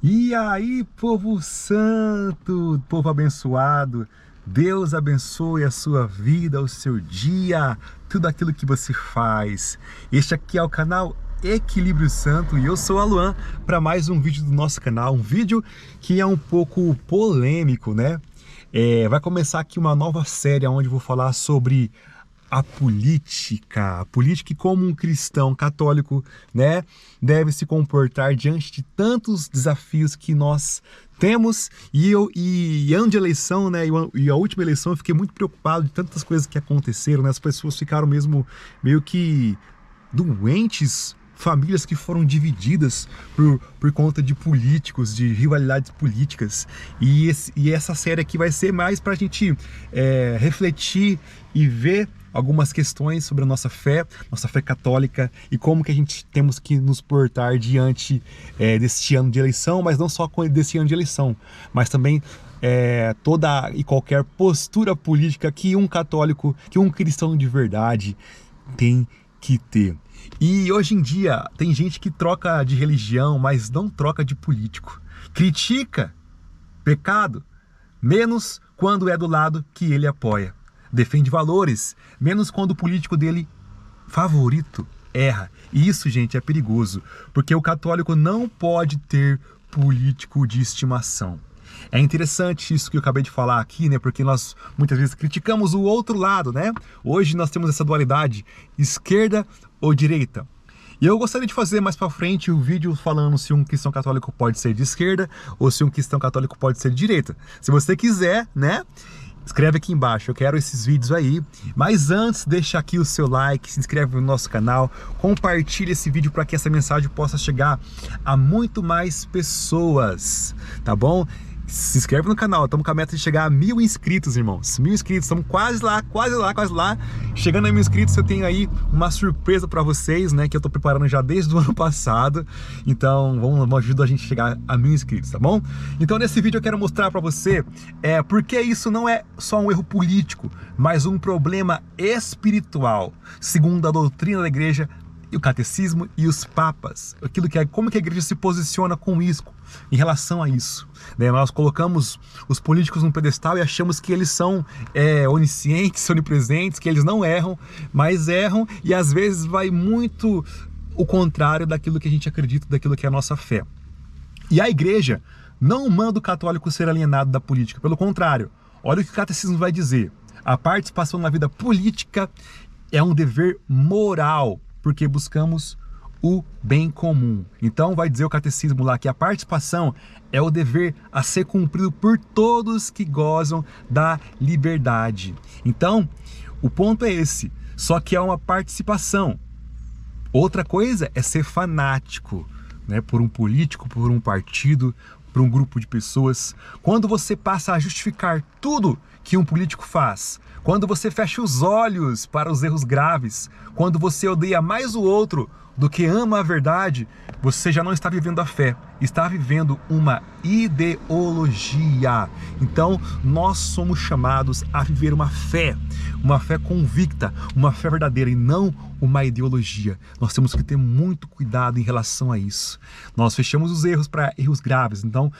E aí, povo santo, povo abençoado, Deus abençoe a sua vida, o seu dia, tudo aquilo que você faz. Este aqui é o canal Equilíbrio Santo e eu sou a Luan para mais um vídeo do nosso canal, um vídeo que é um pouco polêmico, né? Vai começar aqui uma nova série onde eu vou falar sobre a política e como um cristão católico, né, deve se comportar diante de tantos desafios que nós temos. E ano de eleição, né, e a última eleição eu fiquei muito preocupado de tantas coisas que aconteceram, né, as pessoas ficaram mesmo meio que doentes, famílias que foram divididas por conta de políticos, de rivalidades políticas. E essa série aqui vai ser mais para a gente refletir e ver algumas questões sobre a nossa fé católica e como que a gente temos que nos portar diante deste ano de eleição, mas não só desse ano de eleição, mas também toda e qualquer postura política que um católico, que um cristão de verdade tem que ter. E hoje em dia tem gente que troca de religião, mas não troca de político. Critica pecado, menos quando é do lado que ele apoia. Defende valores, menos quando o político dele favorito erra. E isso, gente, é perigoso, porque o católico não pode ter político de estimação. É interessante isso que eu acabei de falar aqui, né? Porque nós muitas vezes criticamos o outro lado, né? Hoje nós temos essa dualidade, esquerda ou direita. E eu gostaria de fazer mais para frente o vídeo falando se um cristão católico pode ser de esquerda ou se um cristão católico pode ser de direita. Se você quiser, né? Escreve aqui embaixo, eu quero esses vídeos aí. Mas antes, deixa aqui o seu like, se inscreve no nosso canal, compartilha esse vídeo para que essa mensagem possa chegar a muito mais pessoas, tá bom? Se inscreve no canal, estamos com a meta de chegar a 1000 inscritos, irmãos. 1000 inscritos, estamos quase lá. Chegando a 1000 inscritos, eu tenho aí uma surpresa para vocês, né? Que eu estou preparando já desde o ano passado. Então, vamos ajudar a gente a chegar a 1000 inscritos, tá bom? Então, nesse vídeo eu quero mostrar para você porque isso não é só um erro político, mas um problema espiritual, segundo a doutrina da igreja, e o catecismo e os papas, como que a igreja se posiciona com isso, em relação a isso, né? Nós colocamos os políticos num pedestal e achamos que eles são oniscientes, onipresentes, que eles não erram, mas erram, e às vezes vai muito o contrário daquilo que a gente acredita, daquilo que é a nossa fé. E a igreja não manda o católico ser alienado da política, pelo contrário, olha o que o catecismo vai dizer: a participação na vida política é um dever moral, porque buscamos o bem comum. Então vai dizer o catecismo lá que a participação é o dever a ser cumprido por todos que gozam da liberdade. Então, o ponto é esse, só que é uma participação. Outra coisa é ser fanático, né, por um político, por um partido, por um grupo de pessoas. Quando você passa a justificar tudo que um político faz, quando você fecha os olhos para os erros graves, quando você odeia mais o outro do que ama a verdade, você já não está vivendo a fé, está vivendo uma ideologia. Então, nós somos chamados a viver uma fé convicta, uma fé verdadeira e não uma ideologia. Nós temos que ter muito cuidado em relação a isso. Nós fechamos os erros para erros graves. Então,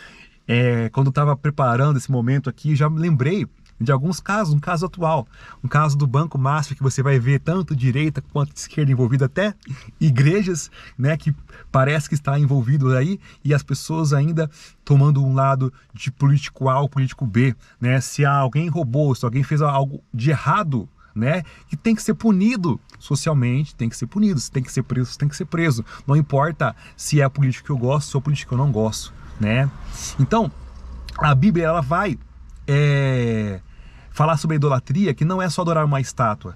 quando eu estava preparando esse momento aqui, já me lembrei de alguns casos, um caso atual, um caso do Banco Mafra, que você vai ver tanto direita quanto esquerda envolvida, até igrejas, né, que parece que está envolvido aí, e as pessoas ainda tomando um lado de político A ou político B, né? Se alguém roubou, se alguém fez algo de errado, né, que tem que ser punido socialmente, tem que ser punido, se tem que ser preso, tem que ser preso. Não importa se é a política que eu gosto ou a política que eu não gosto, né? Então, a Bíblia, ela vai falar sobre a idolatria, que não é só adorar uma estátua.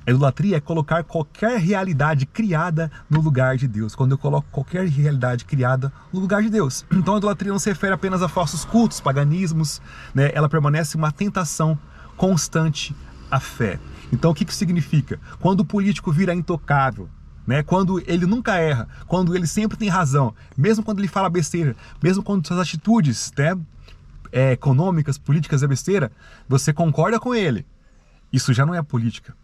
A idolatria é colocar qualquer realidade criada no lugar de Deus. Quando eu coloco qualquer realidade criada no lugar de Deus. Então a idolatria não se refere apenas a falsos cultos, paganismos, né? Ela permanece uma tentação constante à fé. Então o que isso significa? Quando o político vira intocável, né? Quando ele nunca erra, quando ele sempre tem razão, mesmo quando ele fala besteira, mesmo quando suas atitudes, né, econômicas, políticas é besteira, você concorda com ele. Isso já não é política.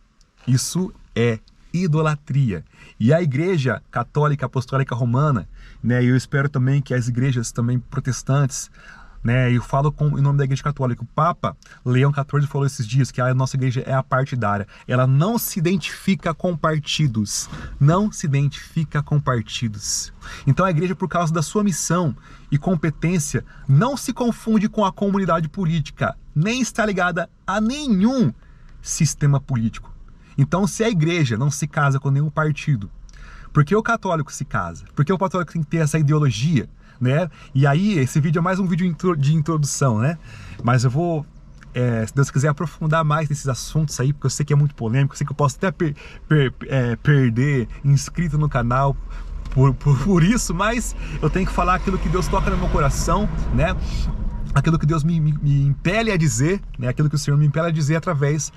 Isso é idolatria. E a Igreja Católica Apostólica Romana, né, e eu espero também que as igrejas também protestantes, né, eu falo em nome da Igreja Católica, o Papa Leão XIV falou esses dias que a nossa igreja é apartidária, ela não se identifica com partidos, não se identifica com partidos. Então a igreja, por causa da sua missão e competência, não se confunde com a comunidade política, nem está ligada a nenhum sistema político. Então, se a igreja não se casa com nenhum partido, por que o católico se casa? Por que o católico tem que ter essa ideologia? Né? E aí, esse vídeo é mais um vídeo de introdução, né? Mas eu vou, se Deus quiser, aprofundar mais nesses assuntos aí, porque eu sei que é muito polêmico, eu sei que eu posso até perder inscrito no canal por isso, mas eu tenho que falar aquilo que Deus toca no meu coração, né? Aquilo que Deus me impele a dizer, né? Aquilo que o Senhor me impele a dizer através,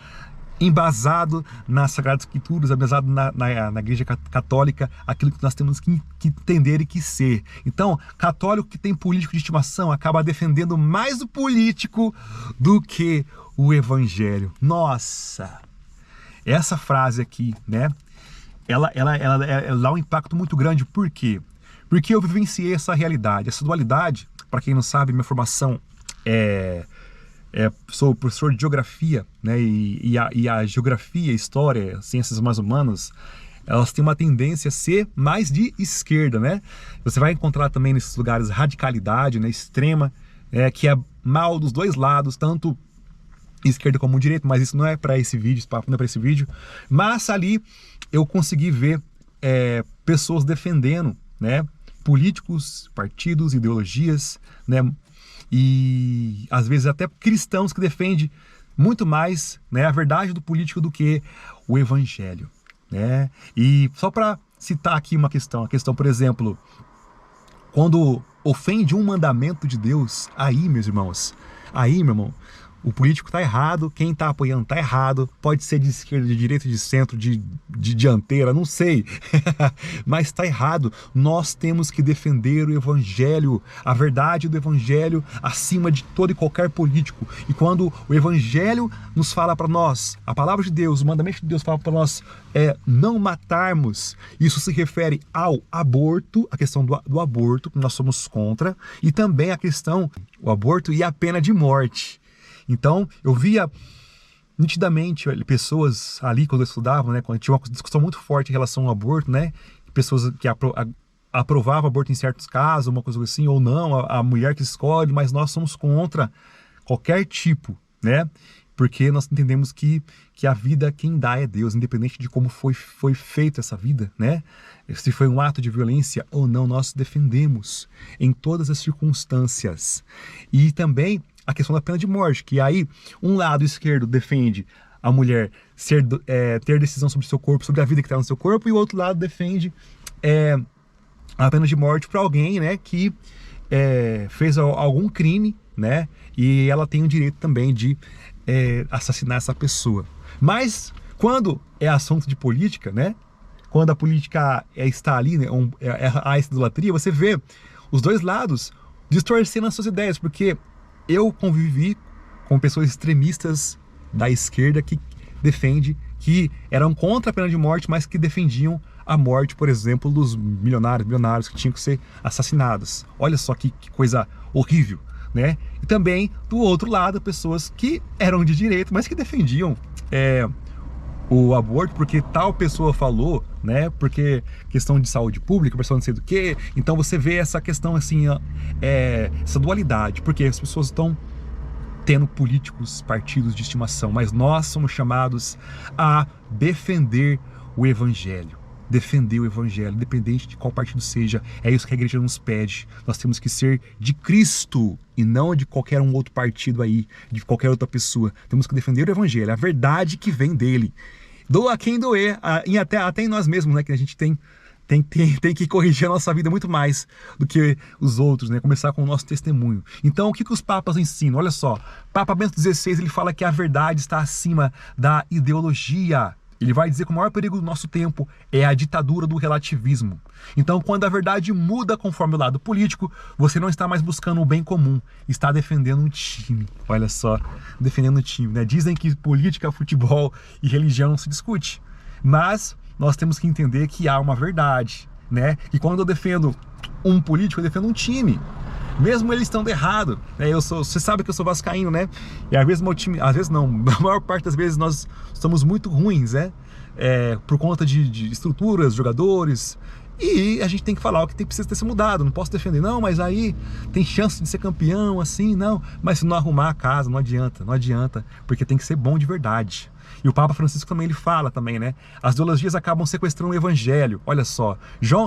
embasado nas Sagradas Escrituras, embasado na Igreja Católica, aquilo que nós temos que entender e que ser. Então, católico que tem político de estimação acaba defendendo mais o político do que o evangelho. Nossa! Essa frase aqui, né? Ela dá um impacto muito grande. Por quê? Porque eu vivenciei essa realidade, essa dualidade. Para quem não sabe, minha formação sou professor de geografia, né? E a geografia, história, ciências mais humanas, elas têm uma tendência a ser mais de esquerda, né? Você vai encontrar também nesses lugares radicalidade, né, extrema, que é mal dos dois lados, tanto esquerda como direita, mas isso não é para esse vídeo, não é para esse vídeo. Mas ali eu consegui ver pessoas defendendo, né, políticos, partidos, ideologias, né? E às vezes até cristãos que defendem muito mais, né, a verdade do político do que o evangelho, né? E só para citar aqui a questão, por exemplo, quando ofende um mandamento de Deus, aí, meus irmãos, aí, meu irmão, o político está errado, quem está apoiando está errado, pode ser de esquerda, de direita, de centro, de dianteira, não sei, mas está errado. Nós temos que defender o evangelho, a verdade do evangelho acima de todo e qualquer político. E quando o evangelho nos fala para nós, a palavra de Deus, o mandamento de Deus fala para nós não matarmos, isso se refere ao aborto, a questão do aborto, que nós somos contra, e também a questão, o aborto e a pena de morte. Então, eu via nitidamente pessoas ali, quando eu estudava, né, quando tinha uma discussão muito forte em relação ao aborto, né, pessoas que aprovavam aborto em certos casos, uma coisa assim, ou não, a mulher que escolhe, mas nós somos contra qualquer tipo, né, porque nós entendemos que a vida quem dá é Deus, independente de como foi feita essa vida, né, se foi um ato de violência ou não, nós defendemos em todas as circunstâncias. E também a questão da pena de morte, que aí um lado esquerdo defende a mulher ter decisão sobre o seu corpo, sobre a vida que está no seu corpo, e o outro lado defende a pena de morte para alguém, né, que fez algum crime, né, e ela tem o direito também de assassinar essa pessoa. Mas quando é assunto de política, né, quando a política está ali, né, há essa idolatria, você vê os dois lados distorcendo as suas ideias, porque eu convivi com pessoas extremistas da esquerda que eram contra a pena de morte, mas que defendiam a morte, por exemplo, dos milionários que tinham que ser assassinados. Olha só que coisa horrível, né? E também, do outro lado, pessoas que eram de direita, mas que defendiam o aborto porque tal pessoa falou, né? Porque questão de saúde pública, pessoal não sei do que. Então você vê essa questão assim, essa dualidade, porque as pessoas estão tendo políticos, partidos de estimação, mas nós somos chamados a defender o evangelho. Defender o evangelho, independente de qual partido seja. É isso que a igreja nos pede. Nós temos que ser de Cristo e não de qualquer um outro partido aí, de qualquer outra pessoa. Temos que defender o evangelho, a verdade que vem dele. Doa a quem doer, e até em nós mesmos, né, que a gente tem que corrigir a nossa vida muito mais do que os outros, né? Começar com o nosso testemunho. Então, o que os papas ensinam? Olha só, Papa Bento XVI, ele fala que a verdade está acima da ideologia. Ele vai dizer que o maior perigo do nosso tempo é a ditadura do relativismo. Então, quando a verdade muda conforme o lado político, você não está mais buscando o bem comum, está defendendo um time. Olha só, defendendo um time, né? Dizem que política, futebol e religião não se discute. Mas nós temos que entender que há uma verdade, né? E quando eu defendo um político, eu defendo um time. Mesmo eles estando errado, né? Você sabe que eu sou vascaíno, né? E às vezes meu time, às vezes não, na maior parte das vezes nós somos muito ruins, né? Por conta de estruturas, jogadores. E a gente tem que falar o que precisa ter se mudado. Não posso defender, não, mas aí tem chance de ser campeão, assim, não. Mas se não arrumar a casa, não adianta, porque tem que ser bom de verdade. E o Papa Francisco também, ele fala também, né? As ideologias acabam sequestrando o evangelho. Olha só,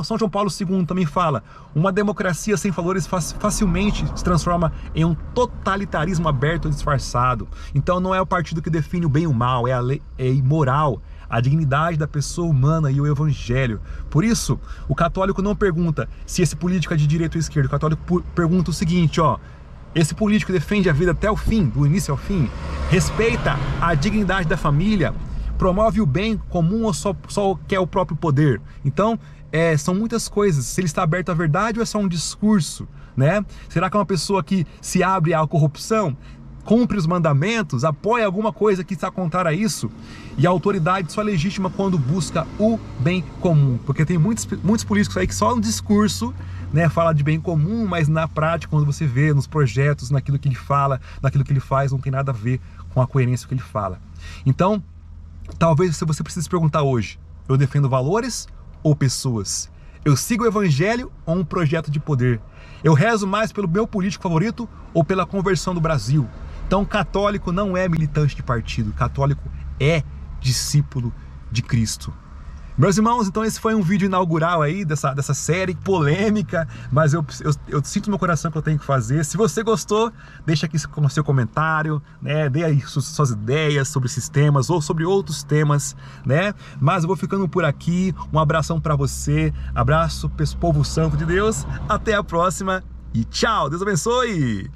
São João Paulo II também fala: uma democracia sem valores facilmente se transforma em um totalitarismo aberto e disfarçado. Então não é o partido que define o bem e o mal, é a lei, é imoral, a dignidade da pessoa humana e o evangelho. Por isso, o católico não pergunta se esse político é de direita ou esquerda. O católico pergunta o seguinte, ó: esse político defende a vida até o fim, do início ao fim? Respeita a dignidade da família? Promove o bem comum ou só quer o próprio poder? Então, são muitas coisas. Se ele está aberto à verdade ou é só um discurso, né? Será que é uma pessoa que se abre à corrupção? Cumpre os mandamentos, apoia alguma coisa que está contrária a isso? E a autoridade só é legítima quando busca o bem comum. Porque tem muitos políticos aí que só no discurso, né, fala de bem comum, mas na prática, quando você vê nos projetos, naquilo que ele fala, naquilo que ele faz, não tem nada a ver com a coerência que ele fala. Então, talvez você precise se perguntar hoje: eu defendo valores ou pessoas? Eu sigo o evangelho ou um projeto de poder? Eu rezo mais pelo meu político favorito ou pela conversão do Brasil? Então, católico não é militante de partido, católico é discípulo de Cristo. Meus irmãos, então esse foi um vídeo inaugural aí dessa série polêmica, mas eu sinto no meu coração que eu tenho que fazer. Se você gostou, deixa aqui o seu comentário, né? Dê aí suas ideias sobre esses temas ou sobre outros temas, né? Mas eu vou ficando por aqui. Um abração para você, abraço povo santo de Deus, até a próxima e tchau, Deus abençoe!